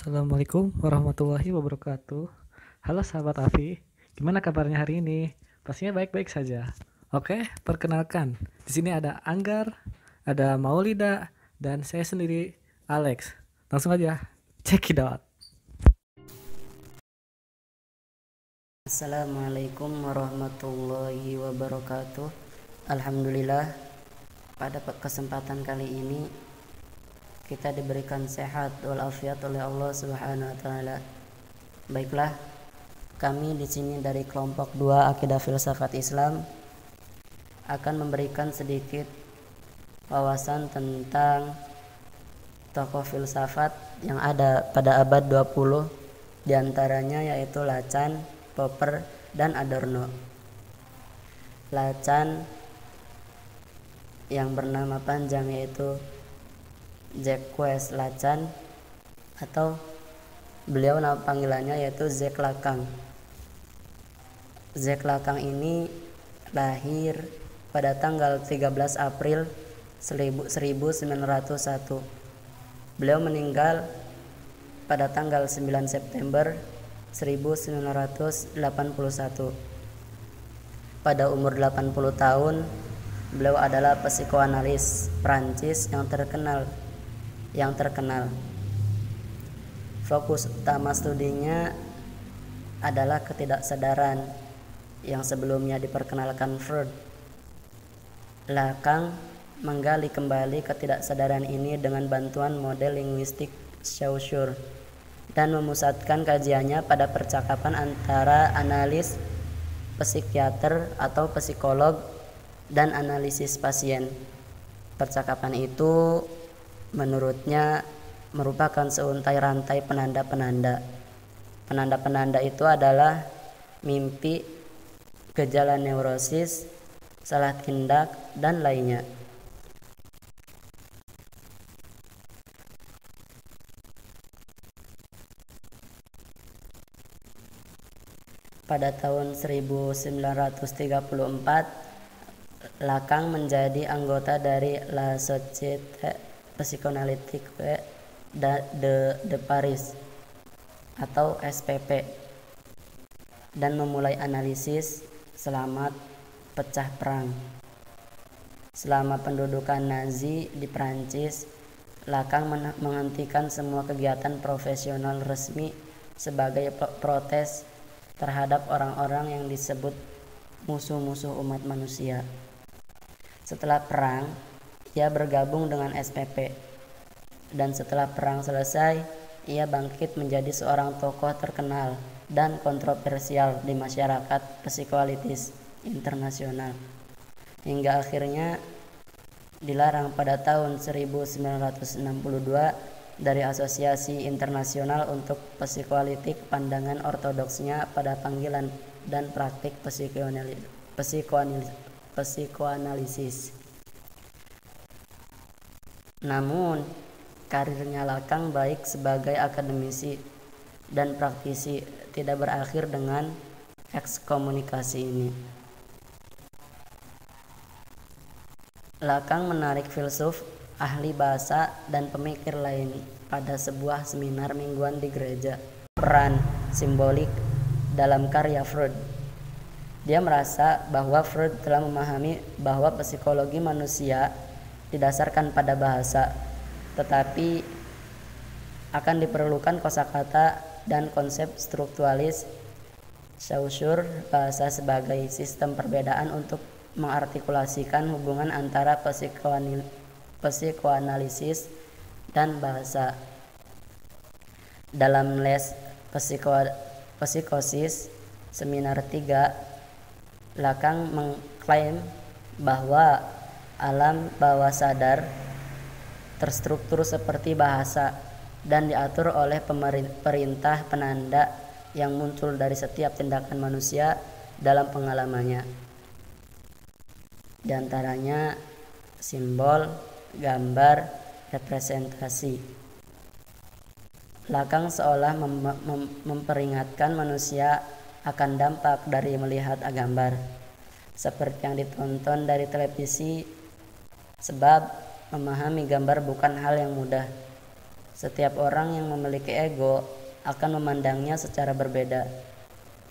Assalamualaikum warahmatullahi wabarakatuh. Halo sahabat Afi, gimana kabarnya hari ini? Pastinya baik-baik saja. Oke, perkenalkan. Di sini ada Anggar, ada Maulida, dan saya sendiri, Alex. Langsung aja, check it out. Assalamualaikum warahmatullahi wabarakatuh. Alhamdulillah, pada kesempatan kali ini kita diberikan sehat walafiat oleh Allah Subhanahu wa taala. Baiklah, kami di sini dari kelompok 2 Akidah Filsafat Islam akan memberikan sedikit wawasan tentang tokoh filsafat yang ada pada abad 20, diantaranya yaitu Lacan, Popper, dan Adorno. Lacan yang bernama panjang yaitu Jacques Lacan, atau beliau nama panggilannya yaitu Jacques Lacan. Jacques Lacan ini lahir pada tanggal 13 April 1901. Beliau meninggal pada tanggal 9 September 1981. Pada umur 80 tahun, beliau adalah psikoanalis Prancis yang terkenal. Fokus utama studinya adalah ketidaksadaran yang sebelumnya diperkenalkan Freud. Lacan menggali kembali ketidaksadaran ini dengan bantuan model linguistik Saussure dan memusatkan kajiannya pada percakapan antara analis psikiater atau psikolog dan analisis pasien. Percakapan itu menurutnya merupakan seuntai rantai penanda-penanda. Penanda-penanda itu adalah mimpi, gejala neurosis, salah tindak, dan lainnya. Pada tahun 1934, Lacan menjadi anggota dari La Société Psychanalytique de Paris atau SPP dan memulai analisis selamat pecah perang. Selama pendudukan Nazi di Prancis, Lacan menghentikan semua kegiatan profesional resmi sebagai protes terhadap orang-orang yang disebut musuh-musuh umat manusia. Setelah perang, ia bergabung dengan SPP, dan setelah perang selesai, ia bangkit menjadi seorang tokoh terkenal dan kontroversial di masyarakat psikoanalitis internasional, hingga akhirnya dilarang pada tahun 1962 dari Asosiasi Internasional untuk Psikoanalitik pandangan ortodoksnya pada panggilan dan praktik psikoanalisis. Namun, karirnya Lacan baik sebagai akademisi dan praktisi tidak berakhir dengan ekskomunikasi ini. Lacan menarik filsuf, ahli bahasa, dan pemikir lain pada sebuah seminar mingguan di gereja. Peran simbolik dalam karya Freud. Dia merasa bahwa Freud telah memahami bahwa psikologi manusia didasarkan pada bahasa, tetapi akan diperlukan kosakata dan konsep struktualis Saussure bahasa sebagai sistem perbedaan untuk mengartikulasikan hubungan antara psikoanalisis dan bahasa. Dalam les psikosis seminar 3, Lacan mengklaim bahwa alam bawah sadar terstruktur seperti bahasa dan diatur oleh perintah penanda yang muncul dari setiap tindakan manusia dalam pengalamannya. Di antaranya simbol, gambar, representasi. Lacan seolah memperingatkan manusia akan dampak dari melihat gambar, seperti yang ditonton dari televisi, sebab memahami gambar bukan hal yang mudah. Setiap orang yang memiliki ego akan memandangnya secara berbeda.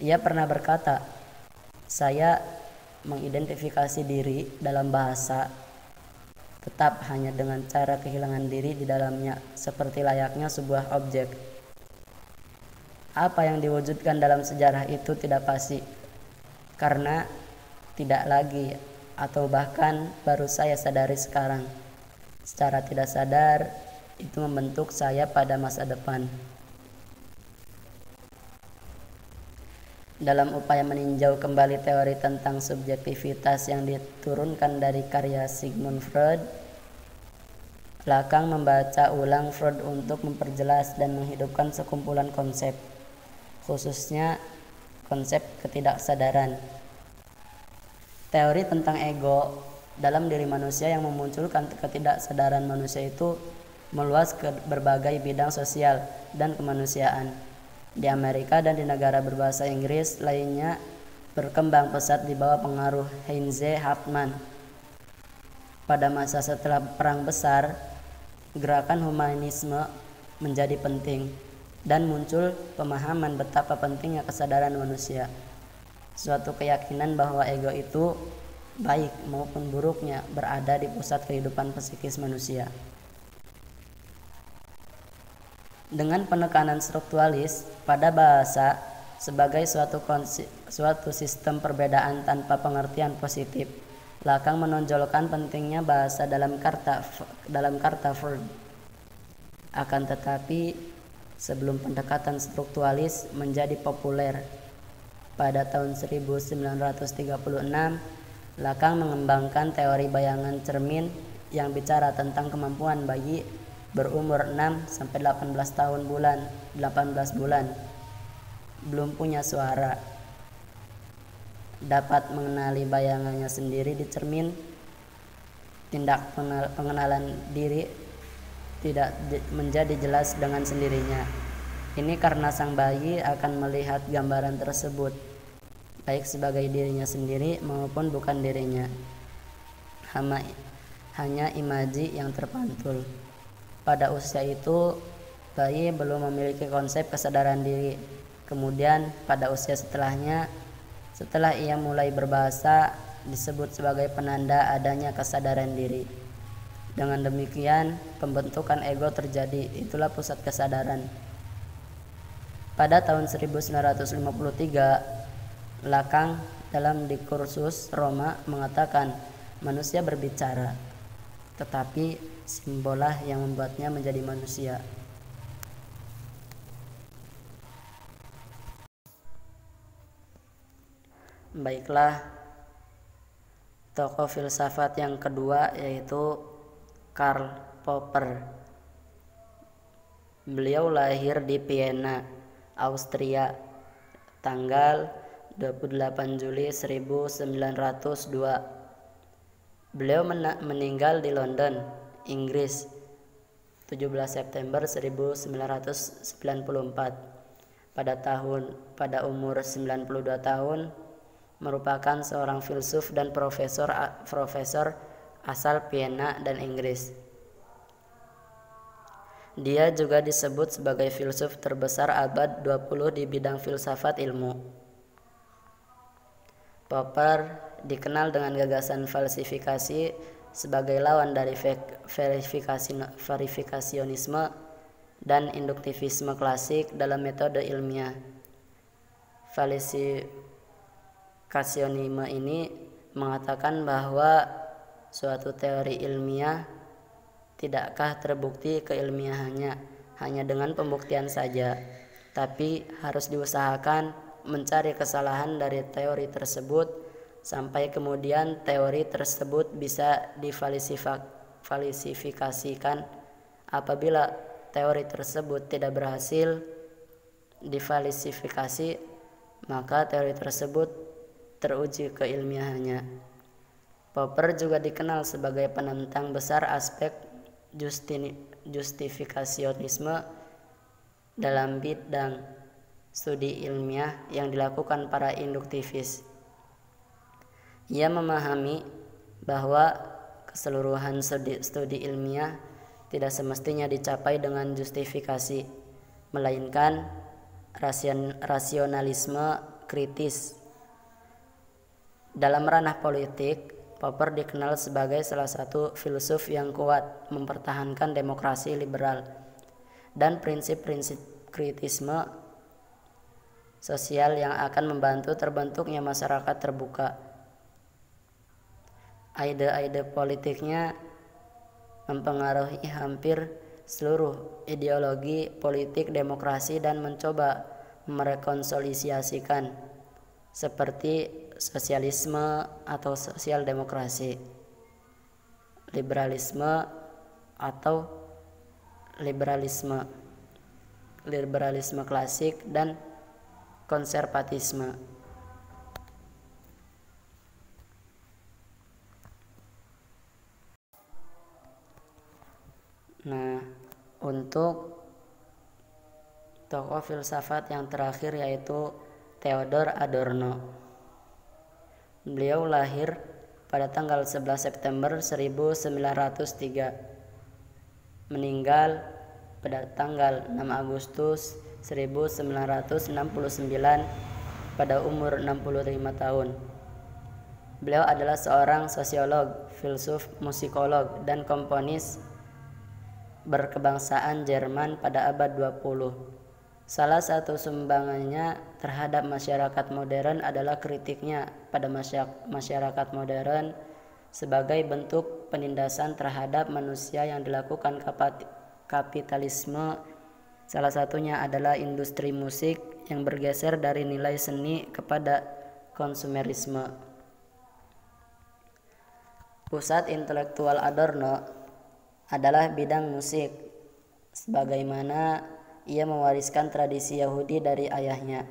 Ia pernah berkata, "Saya mengidentifikasi diri dalam bahasa tetap hanya dengan cara kehilangan diri di dalamnya, seperti layaknya sebuah objek. Apa yang diwujudkan dalam sejarah itu tidak pasti, karena tidak lagi atau bahkan baru saya sadari sekarang. Secara tidak sadar, itu membentuk saya pada masa depan." Dalam upaya meninjau kembali teori tentang subjektivitas yang diturunkan dari karya Sigmund Freud, Lacan membaca ulang Freud untuk memperjelas dan menghidupkan sekumpulan konsep, khususnya konsep ketidaksadaran. Teori tentang ego dalam diri manusia yang memunculkan ketidaksadaran manusia itu meluas ke berbagai bidang sosial dan kemanusiaan. Di Amerika dan di negara berbahasa Inggris lainnya berkembang pesat di bawah pengaruh Heinz Hartmann. Pada masa setelah Perang Besar, gerakan humanisme menjadi penting dan muncul pemahaman betapa pentingnya kesadaran manusia. Suatu keyakinan bahwa ego itu baik maupun buruknya berada di pusat kehidupan psikis manusia. Dengan penekanan strukturalis pada bahasa sebagai suatu sistem perbedaan tanpa pengertian positif, Lacan menonjolkan pentingnya bahasa dalam karta Freud. Akan tetapi, sebelum pendekatan strukturalis menjadi populer, pada tahun 1936, Lacan mengembangkan teori bayangan cermin yang bicara tentang kemampuan bayi berumur 6-18 bulan belum punya suara dapat mengenali bayangannya sendiri di cermin. Tindak pengenalan diri tidak menjadi jelas dengan sendirinya. Ini karena sang bayi akan melihat gambaran tersebut baik sebagai dirinya sendiri maupun bukan dirinya, hanya imaji yang terpantul. Pada usia itu, bayi belum memiliki konsep kesadaran diri. Kemudian pada usia setelahnya, setelah ia mulai berbahasa, disebut sebagai penanda adanya kesadaran diri. Dengan demikian, pembentukan ego terjadi, itulah pusat kesadaran. Pada tahun 1953, Lacan dalam diskursus Roma mengatakan manusia berbicara, tetapi simbollah yang membuatnya menjadi manusia. Baiklah, tokoh filsafat yang kedua yaitu Karl Popper. Beliau lahir di Vienna, Austria, tanggal 28 Juli 1902. Beliau meninggal di London, Inggris, 17 September 1994 pada umur 92 tahun, merupakan seorang filsuf dan profesor asal Vienna dan Inggris. Dia juga disebut sebagai filsuf terbesar abad 20 di bidang filsafat ilmu. Popper dikenal dengan gagasan falsifikasi sebagai lawan dari verifikasionisme dan induktivisme klasik dalam metode ilmiah. Falsifikasionime ini mengatakan bahwa suatu teori ilmiah tidakkah terbukti keilmiahannya hanya dengan pembuktian saja, tapi harus diusahakan mencari kesalahan dari teori tersebut sampai kemudian teori tersebut bisa difalsifikasikan. Apabila teori tersebut tidak berhasil difalsifikasi, maka teori tersebut teruji keilmiahannya. Popper juga dikenal sebagai penentang besar aspek justifikasionisme dalam bidang studi ilmiah yang dilakukan para induktivis. Ia memahami bahwa keseluruhan studi ilmiah tidak semestinya dicapai dengan justifikasi, melainkan rasionalisme kritis. Dalam ranah politik, Popper dikenal sebagai salah satu filsuf yang kuat mempertahankan demokrasi liberal dan prinsip-prinsip kritisme sosial yang akan membantu terbentuknya masyarakat terbuka. Ide-ide politiknya mempengaruhi hampir seluruh ideologi politik demokrasi dan mencoba merekonsolisiasikan seperti sosialisme atau sosial demokrasi, liberalisme atau liberalisme klasik, dan konservatisme. Nah, untuk tokoh filsafat yang terakhir yaitu Theodor Adorno. Beliau lahir pada tanggal 11 September 1903, meninggal pada tanggal 6 Agustus 1969 pada umur 65 tahun. Beliau adalah seorang sosiolog, filsuf, musikolog, dan komponis berkebangsaan Jerman pada abad 20. Salah satu sumbangannya terhadap masyarakat modern adalah kritiknya pada masyarakat modern sebagai bentuk penindasan terhadap manusia yang dilakukan kapitalisme. Salah satunya adalah industri musik yang bergeser dari nilai seni kepada konsumerisme. Pusat intelektual Adorno adalah bidang musik, sebagaimana ia mewariskan tradisi Yahudi dari ayahnya.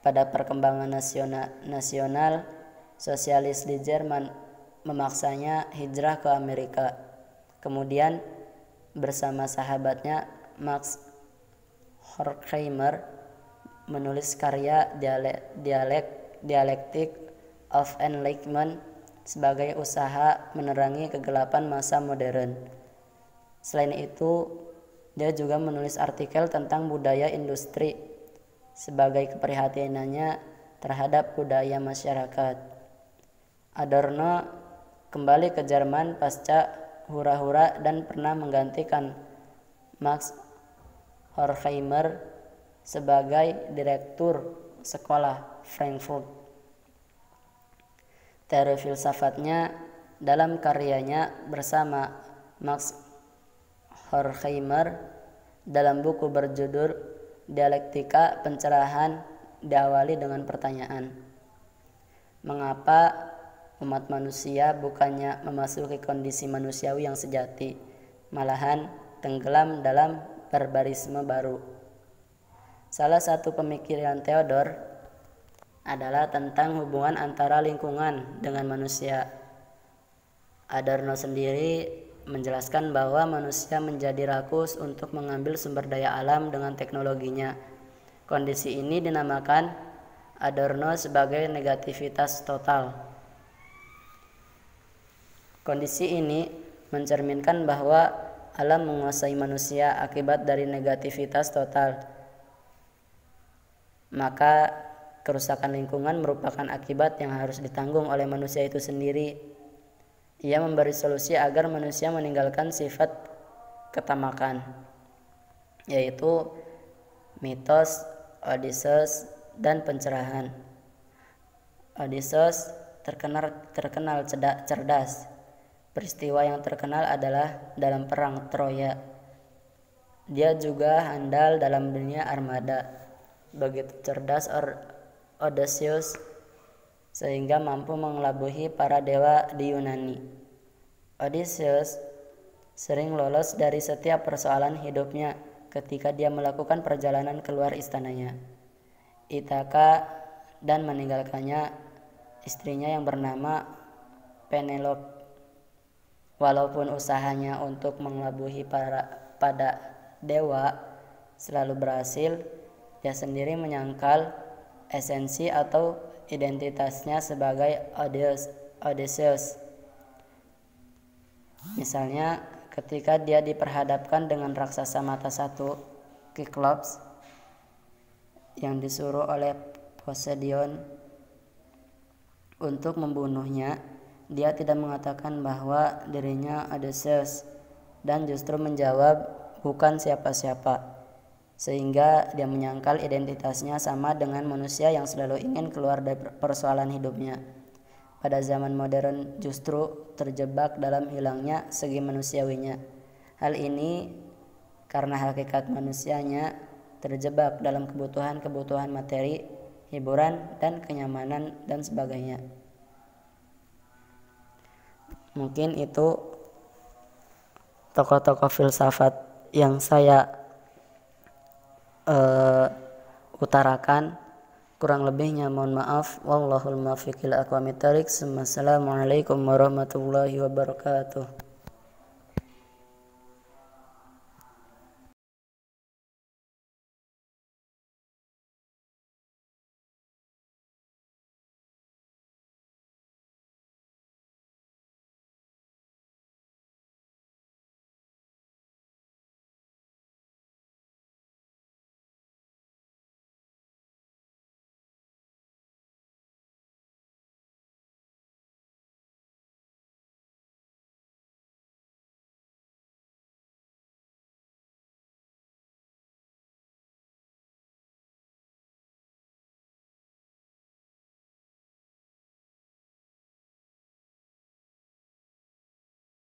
Pada perkembangan nasional sosialis di Jerman memaksanya hijrah ke Amerika. Kemudian bersama sahabatnya Max Horkheimer menulis karya Dialectic of Enlightenment sebagai usaha menerangi kegelapan masa modern. Selain itu, dia juga menulis artikel tentang budaya industri sebagai keprihatinannya terhadap budaya masyarakat. Adorno kembali ke Jerman pasca hura-hura dan pernah menggantikan Max Horkheimer sebagai direktur sekolah Frankfurt. Teori filsafatnya dalam karyanya bersama Max Horkheimer dalam buku berjudul Dialektika Pencerahan diawali dengan pertanyaan, mengapa umat manusia bukannya memasuki kondisi manusiawi yang sejati, malahan tenggelam dalam barbarisme baru. Salah satu pemikiran Theodor adalah tentang hubungan antara lingkungan dengan manusia. Adorno sendiri menjelaskan bahwa manusia menjadi rakus untuk mengambil sumber daya alam dengan teknologinya. Kondisi ini dinamakan Adorno sebagai negativitas total. Kondisi ini mencerminkan bahwa alam menguasai manusia akibat dari negativitas total. Maka kerusakan lingkungan merupakan akibat yang harus ditanggung oleh manusia itu sendiri. Ia memberi solusi agar manusia meninggalkan sifat ketamakan, yaitu mitos Odysseus dan pencerahan. Odysseus terkenal cerdas. Peristiwa yang terkenal adalah dalam perang Troya. Dia juga handal dalam dunia armada. Begitu cerdas Odysseus sehingga mampu mengelabuhi para dewa di Yunani. Odysseus sering lolos dari setiap persoalan hidupnya ketika dia melakukan perjalanan keluar istananya, Ithaka, dan meninggalkannya istrinya yang bernama Penelope. Walaupun usahanya untuk mengelabuhi pada dewa selalu berhasil, dia sendiri menyangkal esensi atau identitasnya sebagai Odysseus. Misalnya ketika dia diperhadapkan dengan raksasa mata satu, Cyclops, yang disuruh oleh Poseidon untuk membunuhnya, dia tidak mengatakan bahwa dirinya Odysseus dan justru menjawab bukan siapa-siapa, sehingga dia menyangkal identitasnya sama dengan manusia yang selalu ingin keluar dari persoalan hidupnya. Pada zaman modern justru terjebak dalam hilangnya segi manusiawinya. Hal ini karena hakikat manusianya terjebak dalam kebutuhan-kebutuhan materi, hiburan, dan kenyamanan, dan sebagainya. Mungkin itu tokoh-tokoh filsafat yang saya utarakan. Kurang lebihnya mohon maaf. Wallahul muwaffiq ila aqwamit thoriq. Assalamualaikum warahmatullahi wabarakatuh.